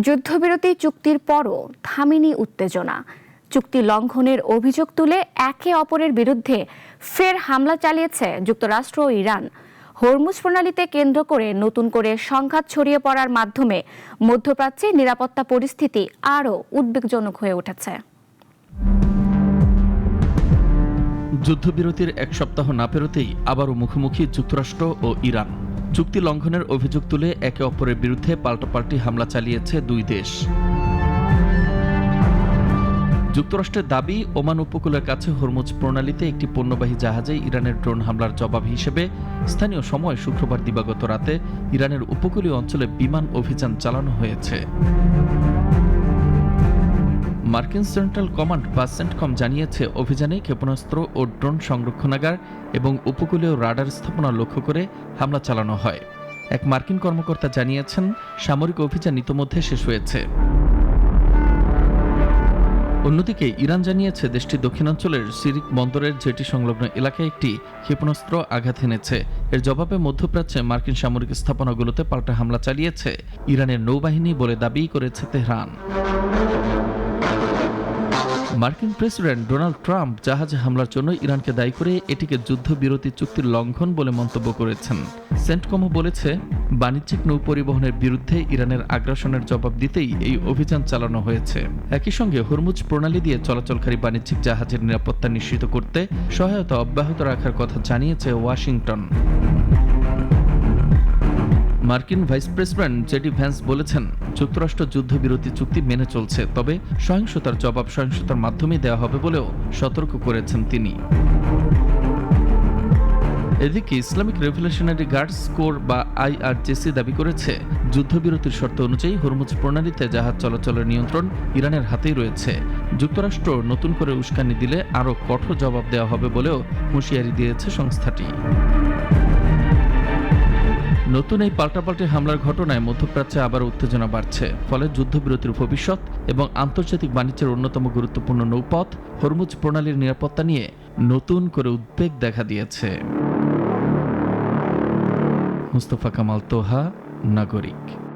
যুদ্ধবিরতি চুক্তির পরও থামেনি উত্তেজনা। চুক্তি লঙ্ঘনের অভিযোগ তুলে একে অপরের বিরুদ্ধে ফের হামলা চালিয়েছে যুক্তরাষ্ট্র ও ইরান। হরমুজ প্রণালীতে কেন্দ্র করে নতুন করে সংঘাত ছড়িয়ে পড়ার মাধ্যমে মধ্যপ্রাচ্যে নিরাপত্তা পরিস্থিতি আরও উদ্বেগজনক হয়ে উঠেছে। যুদ্ধবিরতির এক সপ্তাহ না পেরোতেই আবারও মুখোমুখি যুক্তরাষ্ট্র ও ইরান। চুক্তি লঙ্ঘনের অভিযোগ তুলে একে অপরের বিরুদ্ধে পাল্টাপাল্টি হামলা চালিয়েছে দুই দেশ। যুক্তরাষ্ট্রের দাবি, ওমান উপকূলের কাছে হরমুজ প্রণালীতে একটি পণ্যবাহী জাহাজে ইরানের ড্রোন হামলার জবাব হিসেবে স্থানীয় সময় শুক্রবার দিবাগত রাতে ইরানের উপকূলীয় অঞ্চলে বিমান অভিযান চালানো হয়েছে। মার্কিন সেন্ট্রাল কমান্ড বা সেন্টকম জানিয়েছে, অভিযানে ক্ষেপণাস্ত্র ও ড্রোন সংরক্ষণাগার এবং উপকূলীয় রাডার স্থাপনা লক্ষ্য করে হামলা চালানো হয়। এক মার্কিন কর্মকর্তা জানিয়েছেন, সামরিক অভিযান ইতোমধ্যে শেষ হয়েছে। অন্যদিকে ইরান জানিয়েছে, দেশটির দক্ষিণাঞ্চলের সিরিক বন্দরের জেটি সংলগ্ন এলাকায় একটি ক্ষেপণাস্ত্র আঘাত এনেছে। এর জবাবে মধ্যপ্রাচ্যে মার্কিন সামরিক স্থাপনাগুলোতে পাল্টা হামলা চালিয়েছে ইরানের নৌবাহিনী বলে দাবি করেছে তেহরান। মার্কিন প্রেসিডেন্ট ডোনাল্ড ট্রাম্প জাহাজ হামলার জন্য ইরানকে দায়ী করে এটিকে যুদ্ধবিরতি চুক্তির লঙ্ঘন বলে মন্তব্য করেছেন। সেন্টকমও বলেছে, বাণিজ্যিক নৌ পরিবহনের বিরুদ্ধে ইরানের আগ্রাসনের জবাব দিতেই এই অভিযান চালানো হয়েছে। একই সঙ্গে হরমুজ প্রণালী দিয়ে চলাচলকারী বাণিজ্যিক জাহাজের নিরাপত্তা নিশ্চিত করতে সহায়তা অব্যাহত রাখার কথা জানিয়েছে ওয়াশিংটন। মার্কিন ভাইস প্রেসিডেন্ট জেডি ভ্যান্স বলেছেন, যুক্তরাষ্ট্র যুদ্ধবিরতি চুক্তি মেনে চলছে, তবে সহিংসতার জবাব সহিংসতার মাধ্যমে দেওয়া হবে বলেও সতর্ক করেছেন তিনি। এদিকে ইসলামিক রেভলিউশনারি গার্ডস কোর বা IRGC দাবি করেছে, যুদ্ধবিরতির শর্ত অনুযায়ী হরমুজ প্রণালীতে জাহাজ চলাচলের নিয়ন্ত্রণ ইরানের হাতেই রয়েছে। যুক্তরাষ্ট্র নতুন করে উস্কানি দিলে আরও কঠোর জবাব দেওয়া হবে বলেও হুঁশিয়ারি দিয়েছে সংস্থাটি। নতুন এই পাল্টাপাল্টি হামলার ঘটনায় মধ্যপ্রাচ্যে আবার উত্তেজনা বাড়ছে। ফলে যুদ্ধবিরতির ভবিষ্যৎ এবং আন্তর্জাতিক বাণিজ্যের অন্যতম গুরুত্বপূর্ণ নৌপথ হরমুজ প্রণালীর নিরাপত্তা নিয়ে নতুন করে উদ্বেগ দেখা দিয়েছে। মুস্তফা কামাল তোহা, নাগরিক।